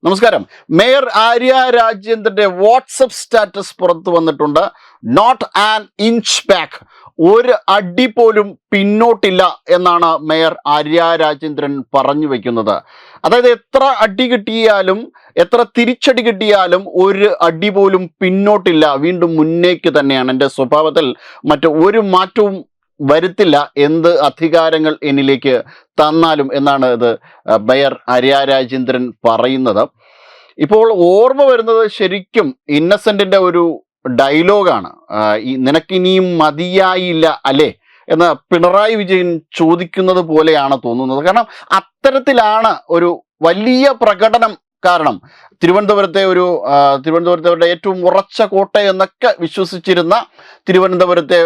നമസ്കാരം. Mayor Arya രാജേന്ദ്രന്റെ WhatsApp status പുറത്തു വന്നിട്ടുണ്ട്. നോട്ട് ആൻ ഇഞ്ച് ബാക്ക്, ഒരു അടി പോലും പിന്നോട്ടില്ല എന്നാണ് മേയർ ആര്യ രാജേന്ദ്രൻ പറഞ്ഞു വെക്കുന്നത്. അതായത് എത്ര അടി കിട്ടിയാലും എത്ര തിരിച്ചടി കിട്ടിയാലും ഒരു അടി പോലും പിന്നോട്ടില്ല, വീണ്ടും മുന്നേക്ക് തന്നെയാണ്. എൻ്റെ സ്വഭാവത്തിൽ മറ്റു ഒരു മാറ്റവും വരുത്തില്ല, എന്ത് അധികാരങ്ങൾ എന്നിലേക്ക് തന്നാലും എന്നാണ് ഇത് മേയർ ആര്യ രാജേന്ദ്രൻ പറയുന്നത്. ഇപ്പോൾ ഓർമ്മ വരുന്നത് ശരിക്കും ഇന്നസെന്റിന്റെ ഒരു ഡയലോഗാണ്. നിനക്കിനിയും മതിയായില്ല അല്ലേ എന്ന് പിണറായി വിജയൻ ചോദിക്കുന്നത് പോലെയാണ് തോന്നുന്നത്. കാരണം അത്തരത്തിലാണ് ഒരു വലിയ പ്രകടനം. കാരണം തിരുവനന്തപുരത്തെ ഏറ്റവും ഉറച്ച കോട്ട എന്നൊക്കെ വിശ്വസിച്ചിരുന്ന തിരുവനന്തപുരത്തെ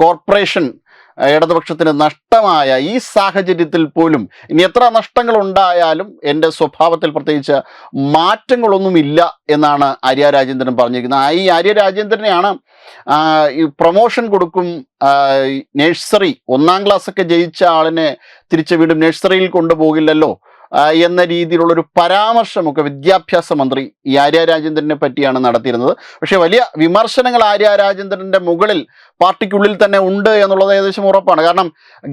കോർപ്പറേഷൻ ഇടതുപക്ഷത്തിന് നഷ്ടമായ ഈ സാഹചര്യത്തിൽ പോലും ഇനി എത്ര നഷ്ടങ്ങൾ ഉണ്ടായാലും എൻ്റെ സ്വഭാവത്തിൽ പ്രത്യേകിച്ച് മാറ്റങ്ങളൊന്നുമില്ല എന്നാണ് ആര്യ രാജേന്ദ്രൻ പറഞ്ഞിരിക്കുന്നത്. ഈ ആര്യ രാജേന്ദ്രനെയാണ് ഈ പ്രൊമോഷൻ കൊടുക്കും, നഴ്സറി 1-ാം ക്ലാസ്സൊക്കെ ജയിച്ച ആളിനെ തിരിച്ച് വീണ്ടും നഴ്സറിയിൽ കൊണ്ടുപോകില്ലല്ലോ എന്ന രീതിയിലുള്ളൊരു പരാമർശമൊക്കെ വിദ്യാഭ്യാസ മന്ത്രി ഈ ആര്യ രാജേന്ദ്രനെ പറ്റിയാണ് നടത്തിയിരുന്നത്. പക്ഷേ വലിയ വിമർശനങ്ങൾ ആര്യ രാജേന്ദ്രന്റെ മുകളിൽ പാർട്ടിക്കുള്ളിൽ തന്നെ ഉണ്ട് എന്നുള്ളത് ഏകദേശം ഉറപ്പാണ്. കാരണം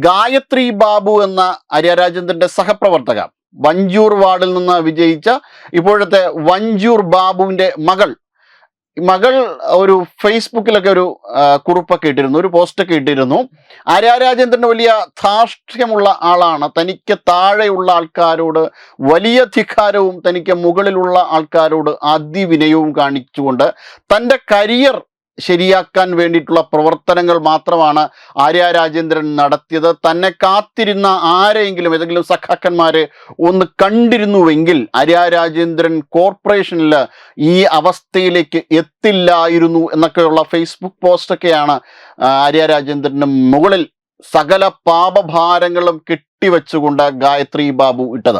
ഗായത്രി ബാബു എന്ന ആര്യ രാജേന്ദ്രന്റെ സഹപ്രവർത്തക, വഞ്ചൂർ വാർഡിൽ നിന്ന് വിജയിച്ച ഇപ്പോഴത്തെ വഞ്ചൂർ ബാബുവിന്റെ മകൾ ഒരു ഫേസ്ബുക്കിലൊക്കെ ഒരു കുറിപ്പൊക്കെ ഇട്ടിരുന്നു, ഒരു പോസ്റ്റൊക്കെ ഇട്ടിരുന്നു. ആര്യ രാജേന്ദ്രന് വലിയ ധാർഷ്ട്യമുള്ള ആളാണ്, തനിക്ക് താഴെയുള്ള ആൾക്കാരോട് വലിയ ധിക്കാരവും തനിക്ക് മുകളിലുള്ള ആൾക്കാരോട് അതിവിനയവും കാണിച്ചുകൊണ്ട് തൻ്റെ കരിയർ ശരിയാക്കാൻ വേണ്ടിയിട്ടുള്ള പ്രവർത്തനങ്ങൾ മാത്രമാണ് ആര്യ രാജേന്ദ്രൻ നടത്തിയത്. തന്നെ കാത്തിരുന്ന ആരെങ്കിലും, ഏതെങ്കിലും സഖാക്കന്മാരെ ഒന്ന് കണ്ടിരുന്നുവെങ്കിൽ ആര്യ രാജേന്ദ്രൻ കോർപ്പറേഷനിൽ ഈ അവസ്ഥയിലേക്ക് എത്തില്ലായിരുന്നു എന്നൊക്കെയുള്ള ഫേസ്ബുക്ക് പോസ്റ്റൊക്കെയാണ് ആര്യ രാജേന്ദ്രന് മുകളിൽ സകല പാപഭാരങ്ങളും കെട്ടിവെച്ചുകൊണ്ട് ഗായത്രി ബാബു ഇട്ടത്.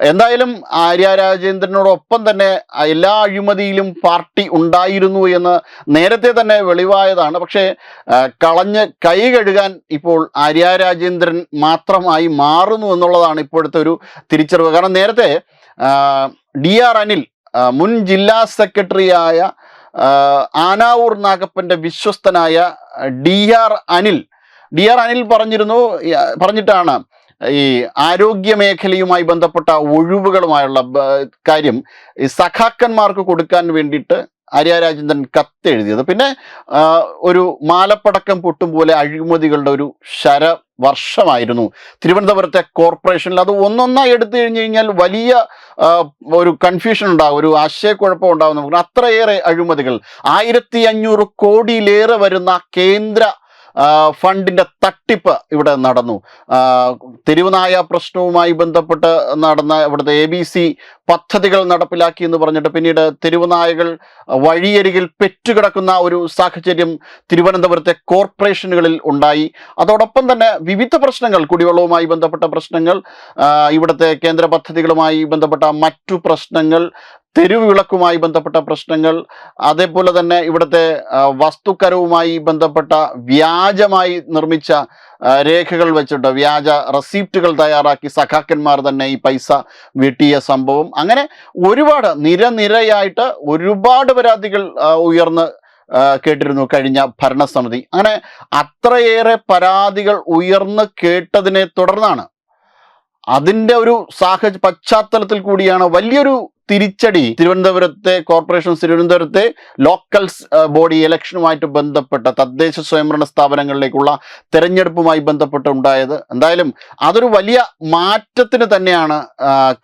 എന്തായാലും ആര്യ രാജേന്ദ്രനോടൊപ്പം തന്നെ എല്ലാ അഴിമതിയിലും പാർട്ടി ഉണ്ടായിരുന്നു എന്ന് നേരത്തെ തന്നെ വെളിവായതാണ്. പക്ഷേ കളഞ്ഞ് കൈ കഴുകാൻ ഇപ്പോൾ ആര്യ രാജേന്ദ്രൻ മാത്രമായി മാറുന്നു എന്നുള്ളതാണ് ഇപ്പോഴത്തെ ഒരു തിരിച്ചറിവ്. കാരണം നേരത്തെ DR അനിൽ, മുൻ ജില്ലാ സെക്രട്ടറിയായ ആനാവൂർ നാഗപ്പൻ്റെ വിശ്വസ്തനായ DR അനിൽ പറഞ്ഞിട്ടാണ് ഈ ആരോഗ്യ മേഖലയുമായി ബന്ധപ്പെട്ട ഒഴിവുകളുമായുള്ള കാര്യം ഈ സഖാക്കന്മാർക്ക് കൊടുക്കാൻ വേണ്ടിയിട്ട് ആര്യ രാജേന്ദ്രൻ കത്തെഴുതിയത്. പിന്നെ ഒരു മാലപ്പടക്കം പൊട്ടും പോലെ അഴിമതികളുടെ ഒരു ശരവർഷമായിരുന്നു തിരുവനന്തപുരത്തെ കോർപ്പറേഷനിൽ. അത് ഒന്നൊന്നായി എടുത്തു കഴിഞ്ഞാൽ വലിയ ഒരു കൺഫ്യൂഷൻ ഉണ്ടാകും, ഒരു ആശയക്കുഴപ്പം ഉണ്ടാകും. നമുക്ക് അത്രയേറെ അഴിമതികൾ, 1500 കോടിയിലേറെ വരുന്ന കേന്ദ്ര ഫണ്ടിന്റെ തട്ടിപ്പ് ഇവിടെ നടന്നു. തെരുവുനായ പ്രശ്നവുമായി ബന്ധപ്പെട്ട് നടന്ന ഇവിടുത്തെ ABC പദ്ധതികൾ നടപ്പിലാക്കി എന്ന് പറഞ്ഞിട്ട് പിന്നീട് തെരുവുനായകൾ വഴിയരികിൽ പെറ്റുകിടക്കുന്ന ഒരു സാഹചര്യം തിരുവനന്തപുരത്തെ കോർപ്പറേഷനുകളിൽ ഉണ്ടായി. അതോടൊപ്പം തന്നെ വിവിധ പ്രശ്നങ്ങൾ, കുടിവെള്ളവുമായി ബന്ധപ്പെട്ട പ്രശ്നങ്ങൾ, ഇവിടുത്തെ കേന്ദ്ര പദ്ധതികളുമായി ബന്ധപ്പെട്ട മറ്റു പ്രശ്നങ്ങൾ, തെരുവ് വിളക്കുമായി ബന്ധപ്പെട്ട പ്രശ്നങ്ങൾ, അതേപോലെ തന്നെ ഇവിടുത്തെ വസ്തുക്കരവുമായി ബന്ധപ്പെട്ട വ്യാജമായി നിർമ്മിച്ച രേഖകൾ വെച്ചിട്ട് വ്യാജ റെസിപ്റ്റുകൾ തയ്യാറാക്കി സഖാക്കന്മാർ തന്നെ ഈ പൈസ വെട്ടിയ സംഭവം. അങ്ങനെ ഒരുപാട് നിരയായിട്ട് ഒരുപാട് പരാതികൾ ഉയർന്ന് കേട്ടിരുന്നു കഴിഞ്ഞ ഭരണസമിതി. അങ്ങനെ അത്രയേറെ പരാതികൾ ഉയർന്ന് കേട്ടതിനെ തുടർന്നാണ്, അതിൻ്റെ ഒരു പശ്ചാത്തലത്തിൽ കൂടിയാണ് വലിയൊരു തിരിച്ചടി തിരുവനന്തപുരത്തെ ലോക്കൽ ബോഡി ഇലക്ഷനുമായിട്ട് ബന്ധപ്പെട്ട തദ്ദേശ സ്വയംഭരണ സ്ഥാപനങ്ങളിലേക്കുള്ള തെരഞ്ഞെടുപ്പുമായി ബന്ധപ്പെട്ട് ഉണ്ടായത്. എന്തായാലും അതൊരു വലിയ മാറ്റത്തിന് തന്നെയാണ്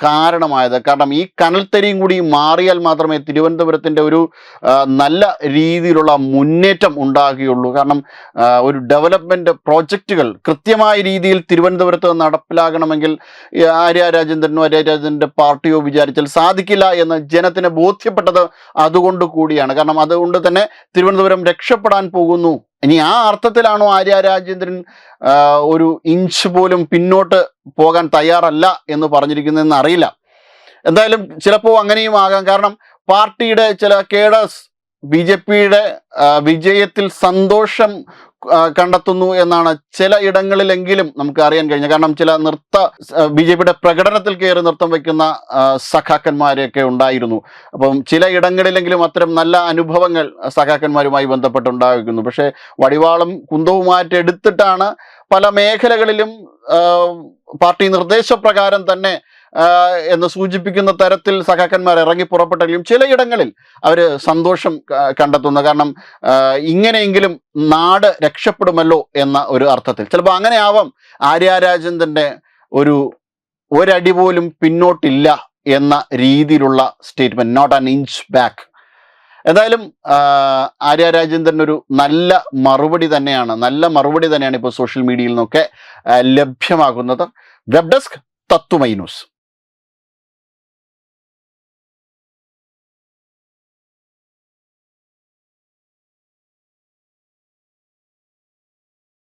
കാരണമായത്. കാരണം ഈ കനൽത്തരിയും കൂടി മാറിയാൽ മാത്രമേ തിരുവനന്തപുരത്തിൻ്റെ ഒരു നല്ല രീതിയിലുള്ള മുന്നേറ്റം ഉണ്ടാകുകയുള്ളൂ. കാരണം ഒരു ഡെവലപ്മെൻറ്റ് പ്രോജക്റ്റുകൾ കൃത്യമായ രീതിയിൽ തിരുവനന്തപുരത്ത് നടപ്പിലാകണമെങ്കിൽ ആര്യ രാജേന്ദ്രൻ്റെ പാർട്ടിയോ വിചാരിച്ചാൽ സാധിക്കില്ല എന്ന് ജനത്തിന് ബോധ്യപ്പെട്ടത് അതുകൊണ്ട് കൂടിയാണ്. കാരണം അതുകൊണ്ട് തന്നെ തിരുവനന്തപുരം രക്ഷപ്പെടാൻ പോകുന്നു. ഇനി ആ അർത്ഥത്തിലാണോ ആര്യ രാജേന്ദ്രൻ ഒരു ഇഞ്ച് പോലും പിന്നോട്ട് പോകാൻ തയ്യാറല്ല എന്ന് പറഞ്ഞിരിക്കുന്നതെന്ന് അറിയില്ല. എന്തായാലും ചിലപ്പോൾ അങ്ങനെയും ആകാം. കാരണം പാർട്ടിയുടെ ചില കേഡേഴ്സ് BJPയുടെ വിജയത്തിൽ സന്തോഷം കണ്ടെത്തുന്നു എന്നാണ് ചില ഇടങ്ങളിലെങ്കിലും നമുക്ക് അറിയാൻ കഴിഞ്ഞത്. കാരണം ചില BJPയുടെ പ്രകടനത്തിൽ കയറി നൃത്തം വയ്ക്കുന്ന സഖാക്കന്മാരെയൊക്കെ ഉണ്ടായിരുന്നു. അപ്പം ചില ഇടങ്ങളിലെങ്കിലും അത്തരം നല്ല അനുഭവങ്ങൾ സഖാക്കന്മാരുമായി ബന്ധപ്പെട്ടുണ്ടാകുന്നു. പക്ഷേ വടിവാളും കുന്തവുമായിട്ട് എടുത്തിട്ടാണ് പല മേഖലകളിലും പാർട്ടി നിർദ്ദേശപ്രകാരം തന്നെ എന്ന് സൂചിപ്പിക്കുന്ന തരത്തിൽ സഖാക്കന്മാർ ഇറങ്ങി പുറപ്പെട്ടെങ്കിലും ചിലയിടങ്ങളിൽ അവർ സന്തോഷം കണ്ടെത്തുന്നു. കാരണം ഇങ്ങനെയെങ്കിലും നാട് രക്ഷപ്പെടുമല്ലോ എന്ന ഒരു അർത്ഥത്തിൽ. ചിലപ്പോൾ അങ്ങനെ ആവാം ആര്യ രാജേന്ദ്രൻ്റെ ഒരടി പോലും പിന്നോട്ടില്ല എന്ന രീതിയിലുള്ള statement, not an inch back. എന്തായാലും ആര്യ രാജേന്ദ്രൻ ഒരു നല്ല മറുപടി തന്നെയാണ് ഇപ്പോൾ സോഷ്യൽ മീഡിയയിൽ നിന്നൊക്കെ ലഭ്യമാകുന്നത്. Web desk Tatwamayi news.